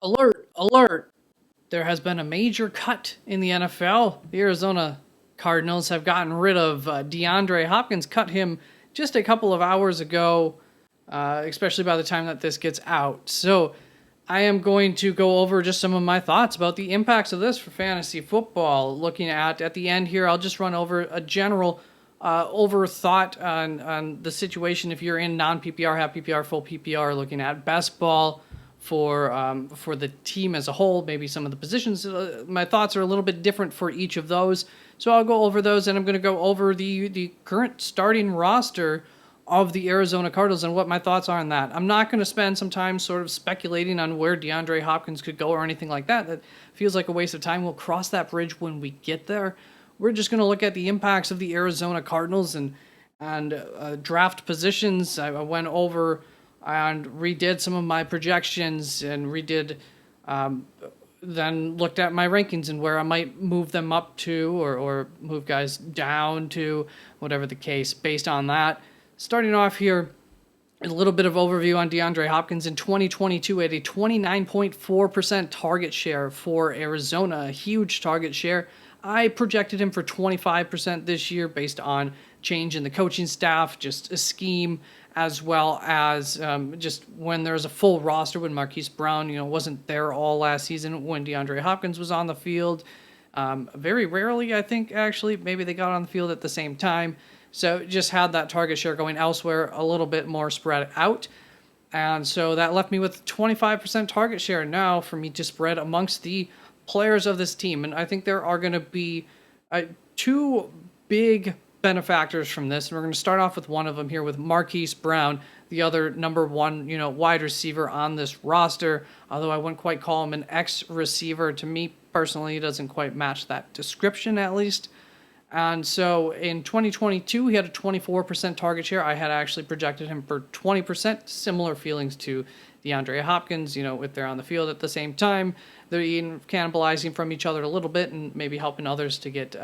Alert, alert. There has been a major cut in the NFL. The Arizona Cardinals have gotten rid of DeAndre Hopkins, cut him just a couple of hours ago, especially by the time that this gets out. So I am going to go over just some of my thoughts about the impacts of this for fantasy football. Looking at the end here, I'll just run over a general over thought on the situation if you're in non-PPR, half-PPR, full PPR, looking at Bestball for the team as a whole, maybe some of the positions. My thoughts are a little bit different for each of those, so I'll go over those, and I'm going to go over the current starting roster of the Arizona Cardinals and what my thoughts are on that. I'm not going to spend some time sort of speculating on where DeAndre Hopkins could go or anything like that. That feels like a waste of time. We'll cross that bridge when we get there. We're just going to look at the impacts of the Arizona Cardinals and draft positions. I went over and redid some of my projections and then looked at my rankings and where I might move them up to or move guys down to, whatever the case, based on that. Starting off here, a little bit of overview on DeAndre Hopkins. In 2022, had a 29.4% target share for Arizona, a huge target share. I projected him for 25% this year based on change in the coaching staff, just a scheme, as well as just when there's a full roster, when Marquise Brown, wasn't there all last season when DeAndre Hopkins was on the field. Very rarely, I think, actually, maybe they got on the field at the same time. So just had that target share going elsewhere, a little bit more spread out. And so that left me with 25% target share now for me to spread amongst the players of this team. And I think there are going to be two big benefactors from this. And we're going to start off with one of them here with Marquise Brown, the other number one, wide receiver on this roster. Although I wouldn't quite call him an X-receiver. To me, personally, he doesn't quite match that description, at least. And so in 2022, he had a 24% target share. I had actually projected him for 20%. Similar feelings to DeAndre Hopkins, if they're on the field at the same time, they're cannibalizing from each other a little bit and maybe helping others to get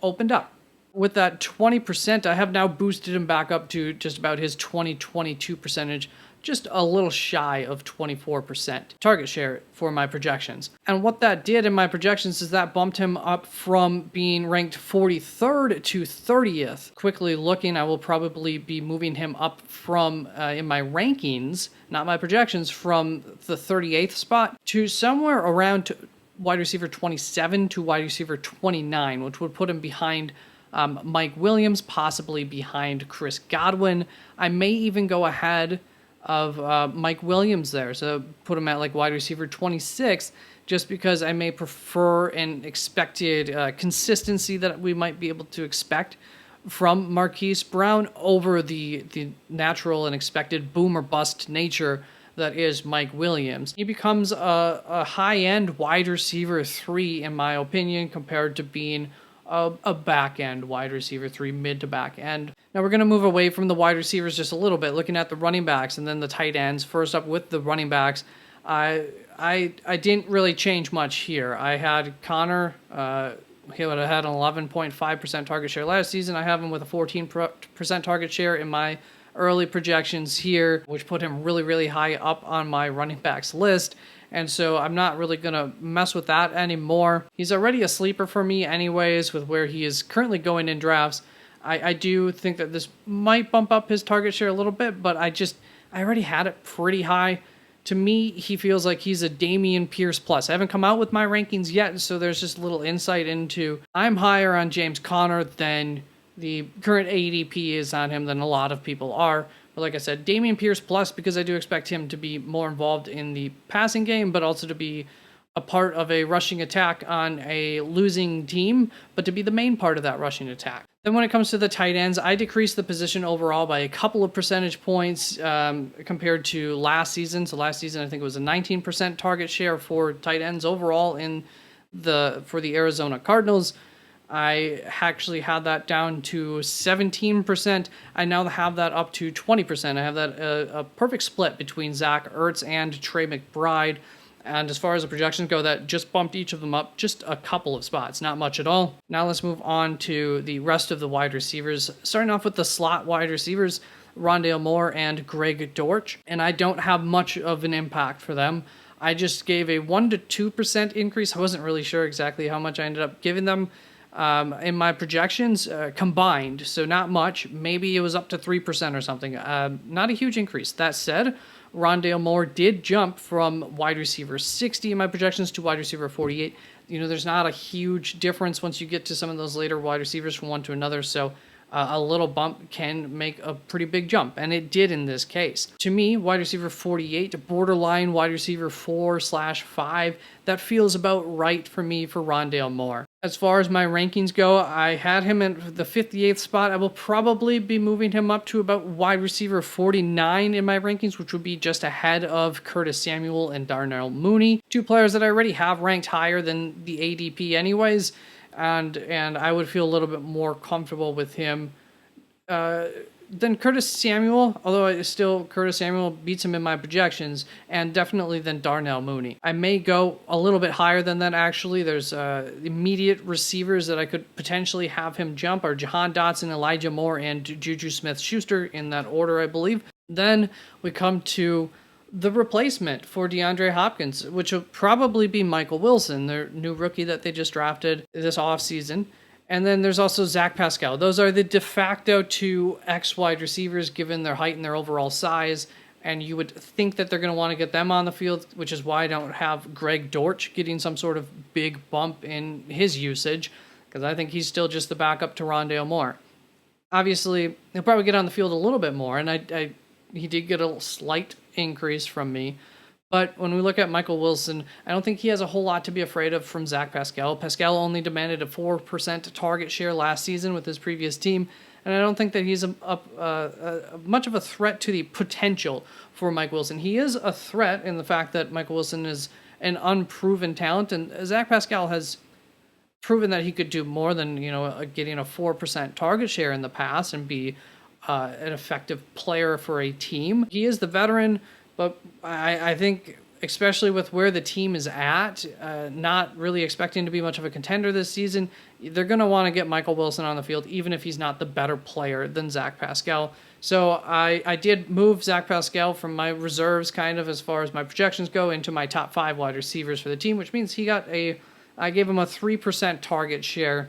opened up. With that 20%, I have now boosted him back up to just about his 2022 percentage, just a little shy of 24% target share for my projections. And what that did in my projections is that bumped him up from being ranked 43rd to 30th. Quickly looking, I will probably be moving him up from, in my rankings, not my projections, from the 38th spot to somewhere around wide receiver 27 to wide receiver 29, which would put him behind Mike Williams, possibly behind Chris Godwin. I may even go ahead of Mike Williams there, so put him at like wide receiver 26, just because I may prefer an expected consistency that we might be able to expect from Marquise Brown over the natural and expected boom or bust nature that is Mike Williams. He becomes a high-end wide receiver 3, in my opinion, compared to being a back-end wide receiver 3, mid to back end. Now we're going to move away from the wide receivers just a little bit, looking at the running backs and then the tight ends. First up with the running backs, I didn't really change much here. I had Connor, he would have had an 11.5% target share last season. I have him with a 14% target share in my early projections here, which put him really, really high up on my running backs list. And so I'm not really going to mess with that anymore. He's already a sleeper for me anyways with where he is currently going in drafts. I do think that this might bump up his target share a little bit, but I already had it pretty high. To me, he feels like he's a Dameon Pierce plus. I haven't come out with my rankings yet, so there's just a little insight into I'm higher on James Conner than the current ADP is on him than a lot of people are. But like I said, Dameon Pierce plus, because I do expect him to be more involved in the passing game, but also to be a part of a rushing attack on a losing team, but to be the main part of that rushing attack. Then when it comes to the tight ends, I decreased the position overall by a couple of percentage points compared to last season. So last season, I think it was a 19% target share for tight ends overall for the Arizona Cardinals. I actually had that down to 17%. I now have that up to 20%. I have that a perfect split between Zach Ertz and Trey McBride. And as far as the projections go, that just bumped each of them up just a couple of spots, not much at all. Now let's move on to the rest of the wide receivers. Starting off with the slot wide receivers, Rondale Moore and Greg Dortch. And I don't have much of an impact for them. I just gave a 1 to 2% increase. I wasn't really sure exactly how much I ended up giving them in my projections combined. So not much. Maybe it was up to 3% or something. Not a huge increase. That said, Rondale Moore did jump from wide receiver 60 in my projections to wide receiver 48. There's not a huge difference once you get to some of those later wide receivers from one to another. So a little bump can make a pretty big jump, and it did in this case. To me, wide receiver 48, borderline wide receiver 4/5, that feels about right for me for Rondale Moore. As far as my rankings go, I had him at the 58th spot. I will probably be moving him up to about wide receiver 49 in my rankings, which would be just ahead of Curtis Samuel and Darnell Mooney, two players that I already have ranked higher than the ADP anyways. And I would feel a little bit more comfortable with him than Curtis Samuel, although Curtis Samuel beats him in my projections, and definitely than Darnell Mooney. I may go a little bit higher than that, actually. There's immediate receivers that I could potentially have him jump are Jahan Dotson, Elijah Moore, and Juju Smith-Schuster in that order, I believe. Then we come to the replacement for DeAndre Hopkins, which will probably be Michael Wilson, their new rookie that they just drafted this offseason. And then there's also Zach Pascal. Those are the de facto two X wide receivers given their height and their overall size. And you would think that they're going to want to get them on the field, which is why I don't have Greg Dortch getting some sort of big bump in his usage, because I think he's still just the backup to Rondale Moore. Obviously, he'll probably get on the field a little bit more, and he did get a slight increase from me. But when we look at Michael Wilson, I don't think he has a whole lot to be afraid of from Zach Pascal. Pascal only demanded a 4% target share last season with his previous team, and I don't think that he's much of a threat to the potential for Mike Wilson. He is a threat in the fact that Michael Wilson is an unproven talent, and Zach Pascal has proven that he could do more than getting a 4% target share in the past and be an effective player for a team. He is the veteran, but I think, especially with where the team is at, not really expecting to be much of a contender this season, they're going to want to get Michael Wilson on the field, even if he's not the better player than Zach Pascal. So I did move Zach Pascal from my reserves, kind of as far as my projections go, into my top 5 wide receivers for the team, which means I gave him a 3% target share.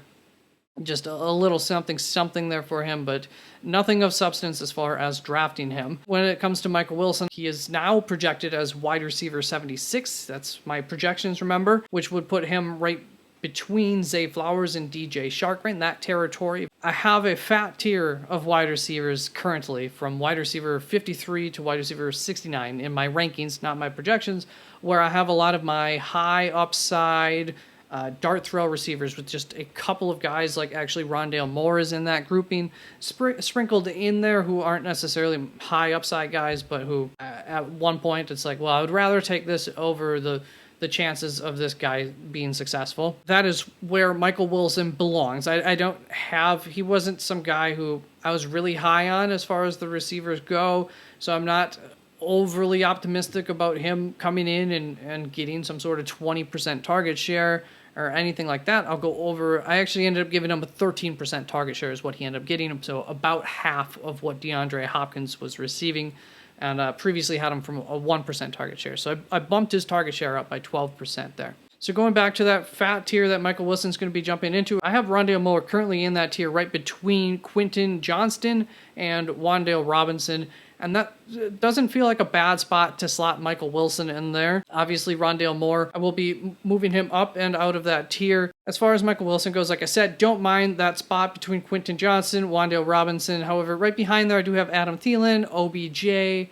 Just a little something there for him, but nothing of substance as far as drafting him. When it comes to Michael Wilson, he is now projected as wide receiver 76. That's my projections, remember, which would put him right between Zay Flowers and DJ Shark, right in that territory. I have a fat tier of wide receivers currently, from wide receiver 53 to wide receiver 69 in my rankings, not my projections, where I have a lot of my high upside dart throw receivers with just a couple of guys, like actually Rondale Moore is in that grouping, sprinkled in there, who aren't necessarily high upside guys, but who at one point it's like, well, I would rather take this over the chances of this guy being successful. That is where Michael Wilson belongs. He wasn't some guy who I was really high on as far as the receivers go, so I'm not overly optimistic about him coming in and getting some sort of 20% target share or anything like that. I actually ended up giving him a 13% target share is what he ended up getting, so about half of what DeAndre Hopkins was receiving, and previously had him from a 1% target share. So I bumped his target share up by 12% there. So going back to that fat tier that Michael Wilson's going to be jumping into, I have Rondale Moore currently in that tier right between Quentin Johnston and Wan'Dale Robinson, and that doesn't feel like a bad spot to slot Michael Wilson in there. Obviously, Rondale Moore, I will be moving him up and out of that tier. As far as Michael Wilson goes, like I said, don't mind that spot between Quentin Johnston, Wan'Dale Robinson. However, right behind there, I do have Adam Thielen, OBJ.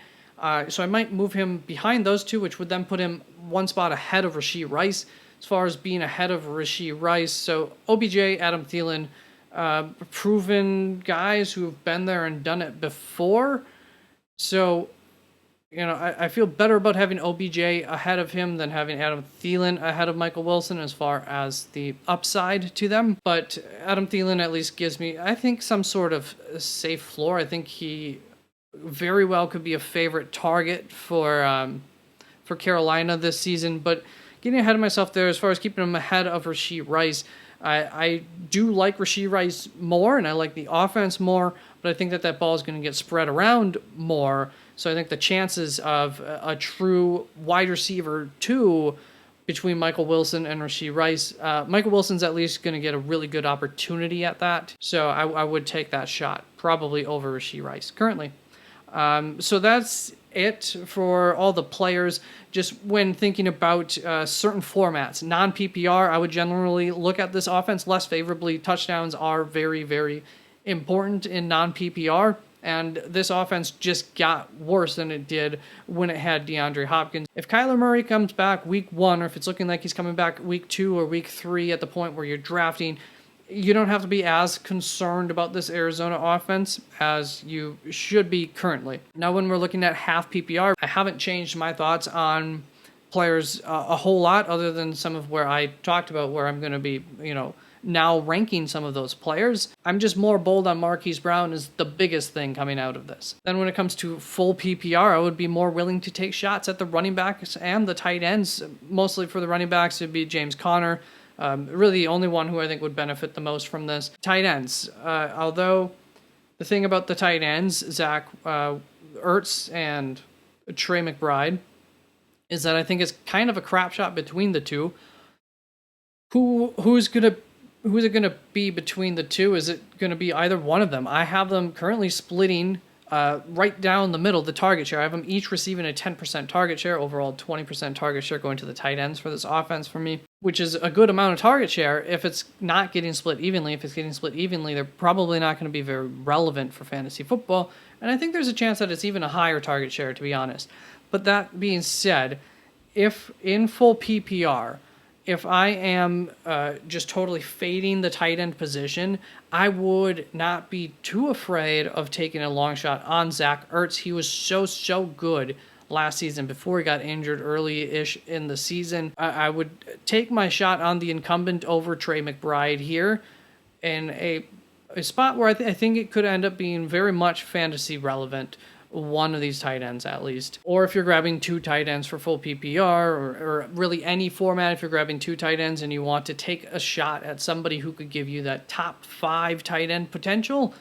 So I might move him behind those two, which would then put him one spot ahead of Rashee Rice as far as being ahead of Rashee Rice. So OBJ, Adam Thielen, proven guys who have been there and done it before. So, I feel better about having OBJ ahead of him than having Adam Thielen ahead of Michael Wilson as far as the upside to them. But Adam Thielen at least gives me, I think, some sort of safe floor. I think he very well could be a favorite target for Carolina this season. But getting ahead of myself there as far as keeping him ahead of Rashee Rice, I do like Rashee Rice more, and I like the offense more, but I think that ball is going to get spread around more. So I think the chances of a true wide receiver 2 between Michael Wilson and Rashee Rice, Michael Wilson's at least going to get a really good opportunity at that. So I would take that shot, probably over Rashee Rice currently. So that's it for all the players. Just when thinking about certain formats, non-PPR, I would generally look at this offense less favorably. Touchdowns are very, very important in non-PPR, and this offense just got worse than it did when it had DeAndre Hopkins. If Kyler Murray comes back week 1, or if it's looking like he's coming back week 2 or week 3 at the point where you're drafting, you don't have to be as concerned about this Arizona offense as you should be currently. Now, when we're looking at half PPR, I haven't changed my thoughts on players a whole lot, other than some of where I talked about where I'm going to be, now ranking some of those players. I'm just more bold on Marquise Brown is the biggest thing coming out of this. Then when it comes to full PPR, I would be more willing to take shots at the running backs and the tight ends. Mostly for the running backs, it'd be James Conner. Really the only one who I think would benefit the most from this. Tight ends. Although the thing about the tight ends, Zach Ertz and Trey McBride, is that I think it's kind of a crap shot between the two. Who's it gonna be between the two? Is it gonna be either one of them? I have them currently splitting right down the middle, the target share. I have them each receiving a 10% target share, overall 20% target share going to the tight ends for this offense for me, which is a good amount of target share if it's not getting split evenly. If it's getting split evenly, they're probably not going to be very relevant for fantasy football, and I think there's a chance that it's even a higher target share, to be honest. But that being said, if in full PPR, if I am just totally fading the tight end position, I would not be too afraid of taking a long shot on Zach Ertz. He was so good last season before he got injured early-ish in the season. I would take my shot on the incumbent over Trey McBride here in a spot where I think it could end up being very much fantasy relevant. One of these tight ends at least. Or if you're grabbing 2 tight ends for full PPR, or really any format, if you're grabbing 2 tight ends and you want to take a shot at somebody who could give you that top 5 tight end potential,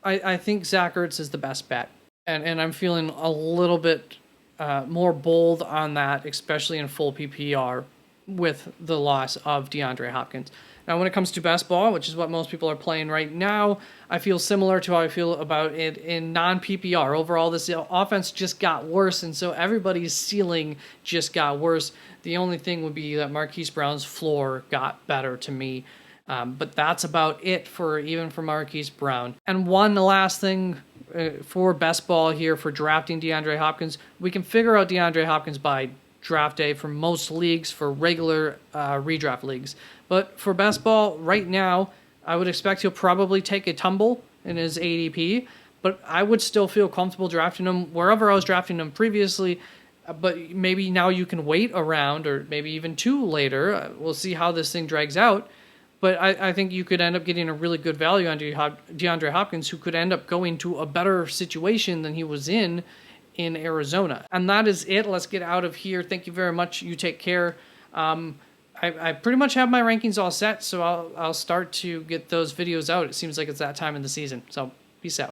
I think Zach Ertz is the best bet. And I'm feeling a little bit more bold on that, especially in full PPR with the loss of DeAndre Hopkins. Now, when it comes to Bestball, which is what most people are playing right now, I feel similar to how I feel about it in non-PPR. Overall, this offense just got worse, and so everybody's ceiling just got worse. The only thing would be that Marquise Brown's floor got better to me. But that's about it for Marquise Brown. And one last thing for Bestball here for drafting DeAndre Hopkins. We can figure out DeAndre Hopkins by draft day for most leagues, for regular redraft leagues. But for Bestball, right now, I would expect he'll probably take a tumble in his ADP, but I would still feel comfortable drafting him wherever I was drafting him previously. But maybe now you can wait around, or maybe even 2 later. We'll see how this thing drags out. But I think you could end up getting a really good value on DeAndre Hopkins, who could end up going to a better situation than he was in Arizona. And that is it. Let's get out of here. Thank you very much. You take care. I pretty much have my rankings all set, so I'll start to get those videos out. It seems like it's that time in the season. So peace out.